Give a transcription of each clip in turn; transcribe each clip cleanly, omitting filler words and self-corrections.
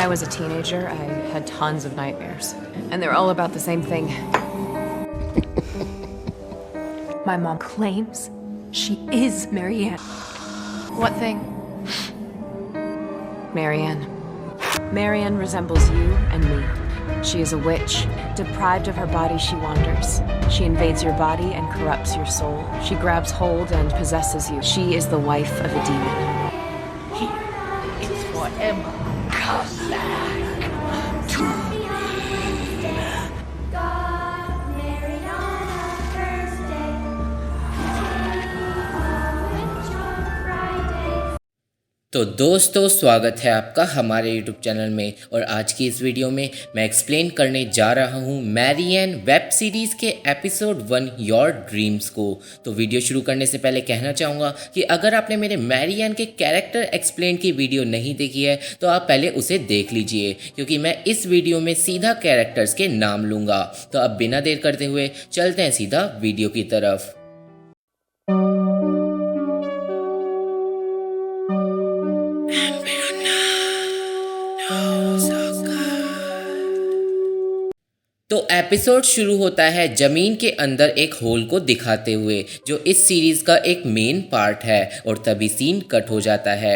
I was a teenager, I had tons of nightmares. And they're all about the same thing. My mom claims she is Marianne. What thing? Marianne. Marianne resembles you and me. She is a witch. Deprived of her body, she wanders. She invades your body and corrupts your soul. She grabs hold and possesses you. She is the wife of a demon. It's for Emma. Come back to तो दोस्तों, स्वागत है आपका हमारे YouTube channel में। और आज की इस वीडियो में मैं एक्सप्लेन करने जा रहा हूँ मैरियन वेब सीरीज़ के एपिसोड 1 योर ड्रीम्स को। तो वीडियो शुरू करने से पहले कहना चाहूँगा कि अगर आपने मेरे मैरियन के कैरेक्टर एक्सप्लेन की वीडियो नहीं देखी है तो आप पहले उसे देख लीजिए, क्योंकि मैं इस वीडियो में सीधा कैरेक्टर्स के नाम लूँगा। तो अब बिना देर करते हुए चलते हैं सीधा वीडियो की तरफ। तो एपिसोड शुरू होता है ज़मीन के अंदर एक होल को दिखाते हुए, जो इस सीरीज़ का एक मेन पार्ट है। और तभी सीन कट हो जाता है।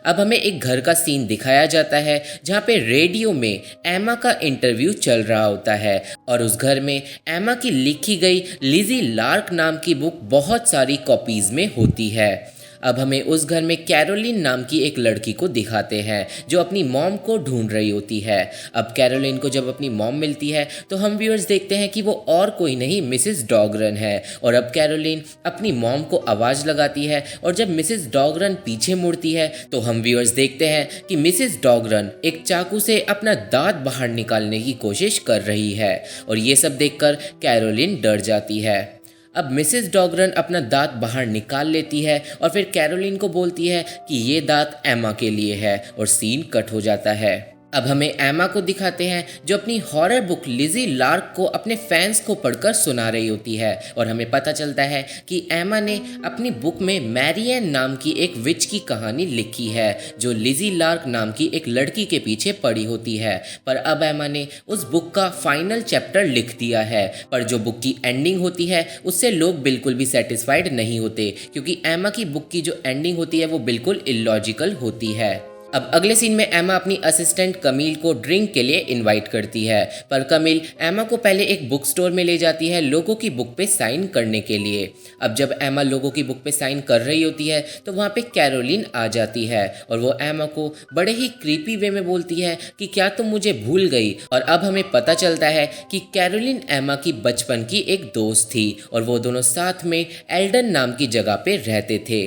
अब हमें एक घर का सीन दिखाया जाता है जहाँ पे रेडियो में एमा का इंटरव्यू चल रहा होता है। और उस घर में एमा की लिखी गई लिजी लार्क नाम की बुक बहुत सारी कॉपीज़ में होती है। अब हमें उस घर में कैरोलिन नाम की एक लड़की को दिखाते हैं जो अपनी मॉम को ढूंढ रही होती है। अब कैरोलिन को जब अपनी मॉम मिलती है तो हम व्यूअर्स देखते हैं कि वो और कोई नहीं मिसेस डॉगरन है। और अब कैरोलिन अपनी मॉम को आवाज़ लगाती है और जब मिसेस डॉगरन पीछे मुड़ती है तो हम व्यूअर्स देखते हैं कि मिसेस डॉगरन एक चाकू से अपना दांत बाहर निकालने की कोशिश कर रही है। और ये सब देखकर कैरोलिन डर जाती है। अब मिसेस डॉगरन अपना दांत बाहर निकाल लेती है और फिर कैरोलिन को बोलती है कि ये दांत एमा के लिए है। और सीन कट हो जाता है। अब हमें एमा को दिखाते हैं जो अपनी हॉरर बुक लिजी लार्क को अपने फैंस को पढ़कर सुना रही होती है। और हमें पता चलता है कि एमा ने अपनी बुक में मैरियन नाम की एक विच की कहानी लिखी है जो लिजी लार्क नाम की एक लड़की के पीछे पड़ी होती है। पर अब एमा ने उस बुक का फाइनल चैप्टर लिख दिया है, पर जो बुक की एंडिंग होती है उससे लोग बिल्कुल भी सेटिस्फाइड नहीं होते, क्योंकि एमा की बुक की जो एंडिंग होती है वो बिल्कुल इलॉजिकल होती है। अब अगले सीन में एमा अपनी असिस्टेंट कमील को ड्रिंक के लिए इनवाइट करती है, पर कमील एमा को पहले एक बुक स्टोर में ले जाती है लोगों की बुक पे साइन करने के लिए। अब जब एमा लोगों की बुक पे साइन कर रही होती है तो वहाँ पे कैरोलिन आ जाती है और वो एमा को बड़े ही क्रीपी वे में बोलती है कि क्या तुम मुझे भूल गई। और अब हमें पता चलता है कि कैरोलिन एमा की बचपन की एक दोस्त थी और वो दोनों साथ में एल्डन नाम की जगह पे रहते थे।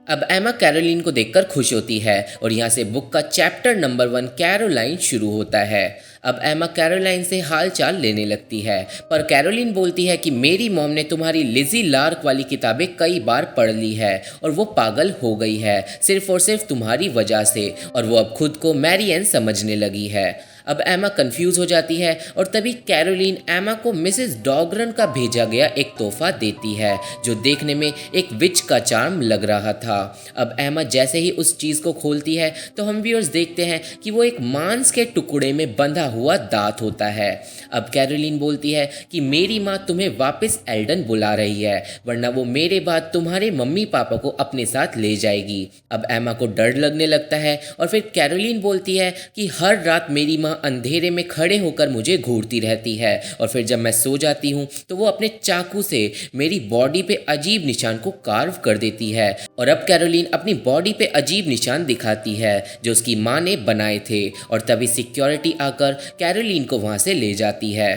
अब एमा कैरोलिन को देखकर खुश होती है और यहाँ से बुक का चैप्टर नंबर 1 कैरोलाइन शुरू होता है। अब एमा कैरोलाइन से हाल चाल लेने लगती है, पर कैरोलिन बोलती है कि मेरी मॉम ने तुम्हारी लिजी लार्क वाली किताबें कई बार पढ़ ली है और वो पागल हो गई है सिर्फ और सिर्फ तुम्हारी वजह से, और वो अब खुद को मैरियन समझने लगी है। अब एमा कंफ्यूज हो जाती है और तभी कैरोलिन एमा को मिसेस डॉगरन का भेजा गया एक तोहफा देती है जो देखने में एक विच का चार्म लग रहा था। अब एमा जैसे ही उस चीज़ को खोलती है तो हम व्यूअर्स देखते हैं कि वो एक मांस के टुकड़े में बंधा हुआ दांत होता है। अब कैरोलिन बोलती है कि मेरी माँ तुम्हें वापस एल्डन बुला रही है, वरना वो मेरे बाद तुम्हारे मम्मी पापा को अपने साथ ले जाएगी। अब एमा को डर लगने लगता है और फिर कैरोलिन बोलती है कि हर रात मेरी माँ अंधेरे में खड़े होकर मुझे घूरती रहती है और फिर जब मैं सो जाती हूँ तो वो अपने चाकू से मेरी बॉडी पे अजीब निशान को कार्व कर देती है। और अब कैरोलिन अपनी बॉडी पे अजीब निशान दिखाती है जो उसकी माँ ने बनाए थे, और तभी सिक्योरिटी आकर कैरोलिन को वहाँ से ले जाती है।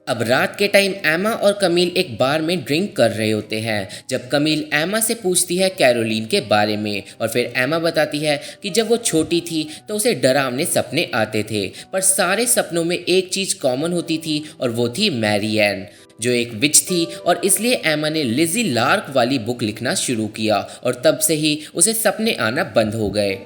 अब रात के टाइम एमा और कमील एक बार में ड्रिंक कर रहे होते हैं जब कमील एमा से पूछती है कैरोलिन के बारे में, और फिर एमा बताती है कि जब वो छोटी थी तो उसे डरावने सपने आते थे, पर सारे सपनों में एक चीज़ कॉमन होती थी और वो थी मैरियन जो एक विच थी। और इसलिए एमा ने लिजी लार्क वाली बुक लिखना शुरू किया और तब से ही उसे सपने आना बंद हो गए।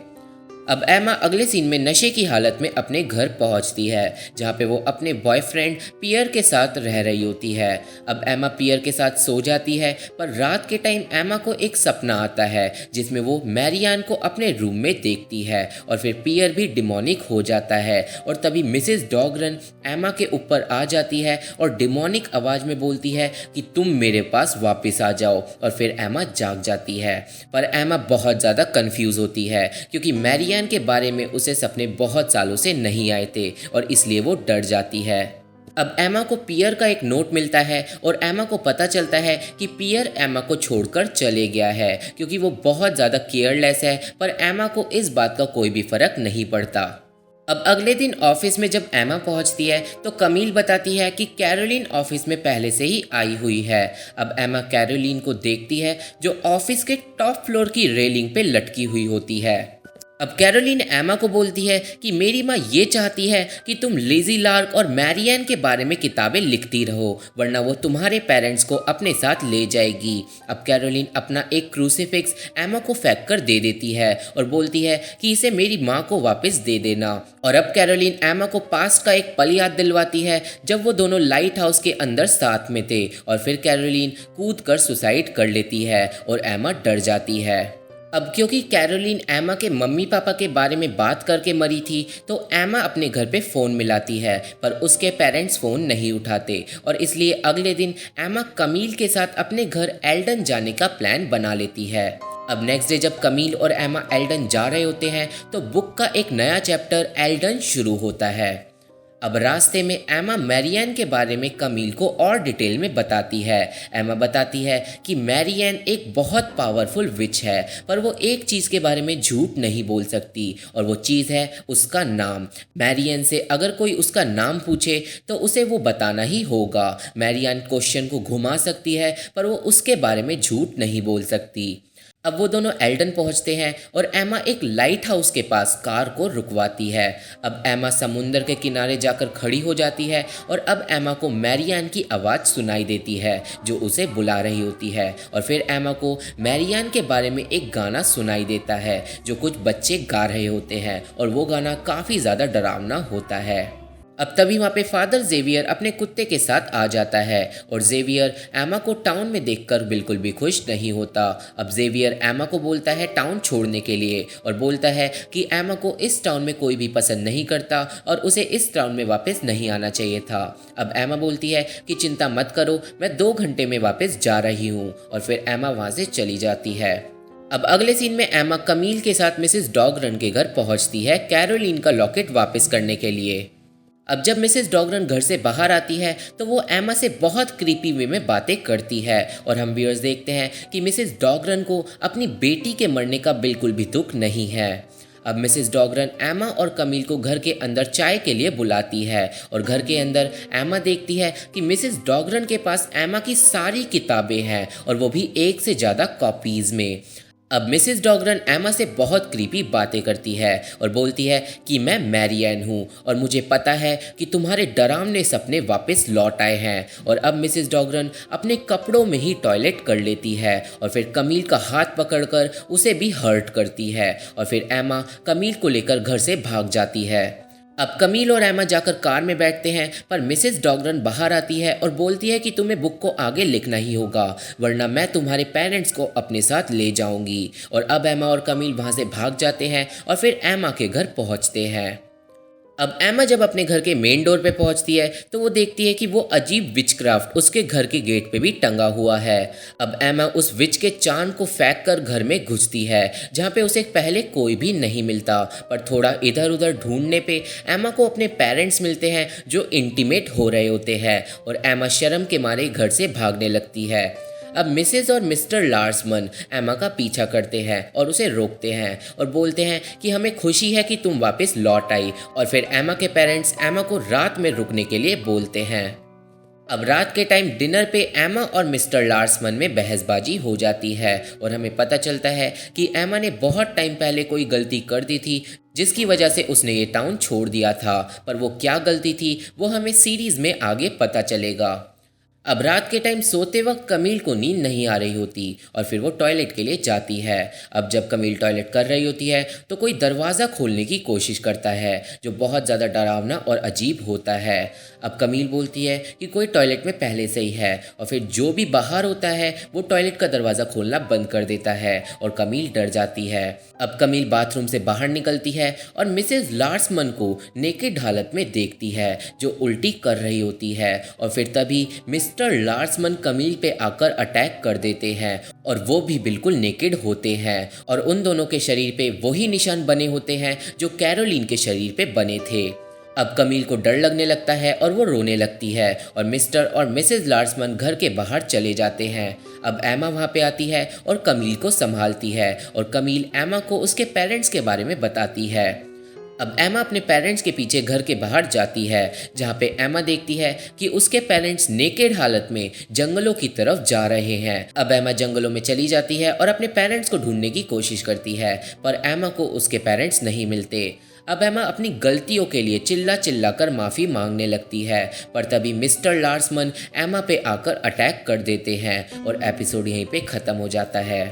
अब एमा अगले सीन में नशे की हालत में अपने घर पहुंचती है, जहां पे वो अपने बॉयफ्रेंड पियर के साथ रह रही होती है। अब एमा पियर के साथ सो जाती है, पर रात के टाइम एमा को एक सपना आता है जिसमें वो मैरियान को अपने रूम में देखती है और फिर पियर भी डिमोनिक हो जाता है। और तभी मिसेस डॉगरन एमा के ऊपर आ जाती है और डिमोनिक आवाज में बोलती है कि तुम मेरे पास वापस आ जाओ, और फिर एमा जाग जाती है। पर एमा बहुत ज़्यादा कंफ्यूज होती है क्योंकि मैरियान के बारे में उसे सपने बहुत सालों से नहीं आए थे और इसलिए वो डर जाती है। अब एमा को पियर का एक नोट मिलता है और एमा को पता चलता है कि पियर एमा को छोड़कर चले गया है क्योंकि वो बहुत ज़्यादा केयरलेस है, पर एमा को इस बात का कोई भी फर्क नहीं पड़ता। अब अगले दिन ऑफिस में जब एमा पहुंचती है तो कमील बताती है कि कैरोलिन ऑफिस में पहले से ही आई हुई है। अब एमा कैरोलिन को देखती है जो ऑफिस के टॉप फ्लोर की रेलिंग पे लटकी हुई होती है। अब कैरोलिन एमा को बोलती है कि मेरी माँ ये चाहती है कि तुम लेजी लार्क और मैरियन के बारे में किताबें लिखती रहो, वरना वो तुम्हारे पेरेंट्स को अपने साथ ले जाएगी। अब कैरोलिन अपना एक क्रूसीफिक्स एमा को फेंक कर दे देती है और बोलती है कि इसे मेरी माँ को वापस दे देना। और अब कैरोलिन एमा को पास्ट का एक पल याद दिलवाती है जब वो दोनों लाइट हाउस के अंदर साथ में थे, और फिर कैरोलिन कूद कर सुसाइड कर लेती है और एमा डर जाती है। अब क्योंकि कैरोलिन एमा के मम्मी पापा के बारे में बात करके मरी थी, तो एमा अपने घर पे फ़ोन मिलाती है, पर उसके पेरेंट्स फ़ोन नहीं उठाते और इसलिए अगले दिन एमा कमील के साथ अपने घर एल्डन जाने का प्लान बना लेती है। अब नेक्स्ट डे जब कमील और एमा एल्डन जा रहे होते हैं तो बुक का एक नया चैप्टर एल्डन शुरू होता है। अब रास्ते में एमा मैरियन के बारे में कमील को और डिटेल में बताती है। एमा बताती है कि मैरियन एक बहुत पावरफुल विच है, पर वो एक चीज़ के बारे में झूठ नहीं बोल सकती, और वो चीज़ है उसका नाम। मैरियन से अगर कोई उसका नाम पूछे तो उसे वो बताना ही होगा। मैरियन क्वेश्चन को घुमा सकती है, पर वो उसके बारे में झूठ नहीं बोल सकती। अब वो दोनों एल्डन पहुंचते हैं और एमा एक लाइट हाउस के पास कार को रुकवाती है। अब एमा समुंदर के किनारे जाकर खड़ी हो जाती है और अब एमा को मैरियन की आवाज़ सुनाई देती है जो उसे बुला रही होती है, और फिर एमा को मैरियन के बारे में एक गाना सुनाई देता है जो कुछ बच्चे गा रहे होते हैं, और वो गाना काफ़ी ज़्यादा डरावना होता है। अब तभी वहाँ पे फादर जेवियर अपने कुत्ते के साथ आ जाता है और जेवियर एमा को टाउन में देखकर बिल्कुल भी खुश नहीं होता। अब जेवियर एमा को बोलता है टाउन छोड़ने के लिए और बोलता है कि एमा को इस टाउन में कोई भी पसंद नहीं करता और उसे इस टाउन में वापस नहीं आना चाहिए था। अब एमा बोलती है कि चिंता मत करो, मैं 2 घंटे में वापस जा रही हूँ, और फिर एमा वहाँ से चली जाती है। अब अगले सीन में एमा कमील के साथ मिसेस डॉगरन के घर पहुँचती है कैरोलिन का लॉकेट वापस करने के लिए। अब जब मिसेस डॉगरन घर से बाहर आती है तो वो एमा से बहुत क्रीपी वे में बातें करती है, और हम व्यूअर्स देखते हैं कि मिसेस डॉगरन को अपनी बेटी के मरने का बिल्कुल भी दुख नहीं है। अब मिसेस डॉगरन एमा और कमील को घर के अंदर चाय के लिए बुलाती है, और घर के अंदर एमा देखती है कि मिसेस डॉगरन के पास एमा की सारी किताबें हैं, और वो भी 1 से ज़्यादा कॉपीज़ में। अब मिसेस डॉगरन एमा से बहुत क्रीपी बातें करती है और बोलती है कि मैं मैरियन हूँ और मुझे पता है कि तुम्हारे डरावने सपने वापस लौट आए हैं। और अब मिसेस डॉगरन अपने कपड़ों में ही टॉयलेट कर लेती है और फिर कमील का हाथ पकड़कर उसे भी हर्ट करती है, और फिर एमा कमील को लेकर घर से भाग जाती है। अब कमील और एमा जाकर कार में बैठते हैं, पर मिसेस डॉगरन बाहर आती है और बोलती है कि तुम्हें बुक को आगे लिखना ही होगा, वरना मैं तुम्हारे पेरेंट्स को अपने साथ ले जाऊंगी। और अब एमा और कमील वहां से भाग जाते हैं और फिर एमा के घर पहुंचते हैं। अब एमा जब अपने घर के मेन डोर पे पहुंचती है तो वो देखती है कि वो अजीब विचक्राफ्ट उसके घर के गेट पे भी टंगा हुआ है। अब एमा उस विच के चांद को फेंक कर घर में घुसती है जहाँ पे उसे पहले कोई भी नहीं मिलता, पर थोड़ा इधर उधर ढूंढने पे एमा को अपने पेरेंट्स मिलते हैं जो इंटीमेट हो रहे होते हैं, और एमा शर्म के मारे घर से भागने लगती है। अब मिसेस और मिस्टर लार्समन एमा का पीछा करते हैं और उसे रोकते हैं और बोलते हैं कि हमें खुशी है कि तुम वापस लौट आई, और फिर एमा के पेरेंट्स एमा को रात में रुकने के लिए बोलते हैं। अब रात के टाइम डिनर पे एमा और मिस्टर लार्समन में बहसबाजी हो जाती है और हमें पता चलता है कि एमा ने बहुत टाइम पहले कोई गलती कर दी थी जिसकी वजह से उसने ये टाउन छोड़ दिया था, पर वो क्या गलती थी वो हमें सीरीज़ में आगे पता चलेगा। अब रात के टाइम सोते वक्त कमील को नींद नहीं आ रही होती और फिर वो टॉयलेट के लिए जाती है। अब जब कमील टॉयलेट कर रही होती है तो कोई दरवाज़ा खोलने की कोशिश करता है जो बहुत ज़्यादा डरावना और अजीब होता है। अब कमील बोलती है कि कोई टॉयलेट में पहले से ही है और फिर जो भी बाहर होता है वो टॉयलेट का दरवाज़ा खोलना बंद कर देता है और कमील डर जाती है। अब कमील बाथरूम से बाहर निकलती है और मिसेज लार्समन को नेकेड हालत में देखती है जो उल्टी कर रही होती है और फिर तभी मिस्टर लार्समन कमील पे आकर अटैक कर देते हैं और वो भी बिल्कुल नेकेड होते हैं और उन दोनों के शरीर पे वही निशान बने होते हैं जो कैरोलिन के शरीर पे बने थे। अब कमील को डर लगने लगता है और वो रोने लगती है और मिस्टर और मिसेज लार्समन घर के बाहर चले जाते हैं। अब एमा वहाँ पे आती है और कमील को संभालती है और कमील एमा को उसके पेरेंट्स के बारे में बताती है। अब एमा अपने पेरेंट्स के पीछे घर के बाहर जाती है जहाँ पे एमा देखती है कि उसके पेरेंट्स नेकेड हालत में जंगलों की तरफ जा रहे हैं। अब एमा जंगलों में चली जाती है और अपने पेरेंट्स को ढूंढने की कोशिश करती है पर एमा को उसके पेरेंट्स नहीं मिलते। अब एमा अपनी गलतियों के लिए चिल्ला चिल्ला कर माफ़ी मांगने लगती है पर तभी मिस्टर लार्समन एमा पे आकर अटैक कर देते हैं और एपिसोड यहीं पे ख़त्म हो जाता है।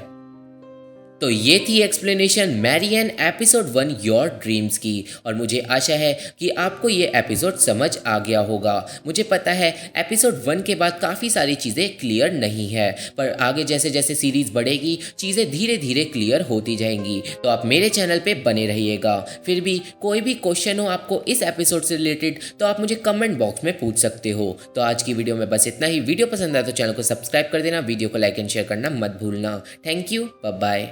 तो ये थी explanation Marian episode 1 your dreams की और मुझे आशा है कि आपको ये एपिसोड समझ आ गया होगा। मुझे पता है एपिसोड 1 के बाद काफ़ी सारी चीज़ें क्लियर नहीं है पर आगे जैसे जैसे सीरीज़ बढ़ेगी चीज़ें धीरे धीरे क्लियर होती जाएंगी तो आप मेरे चैनल पे बने रहिएगा। फिर भी कोई भी क्वेश्चन हो आपको इस एपिसोड से रिलेटेड तो आप मुझे कमेंट बॉक्स में पूछ सकते हो। तो आज की वीडियो में बस इतना ही। वीडियो पसंद आया तो चैनल को सब्सक्राइब कर देना, वीडियो को लाइक एंड शेयर करना मत भूलना। Thank you, bye bye.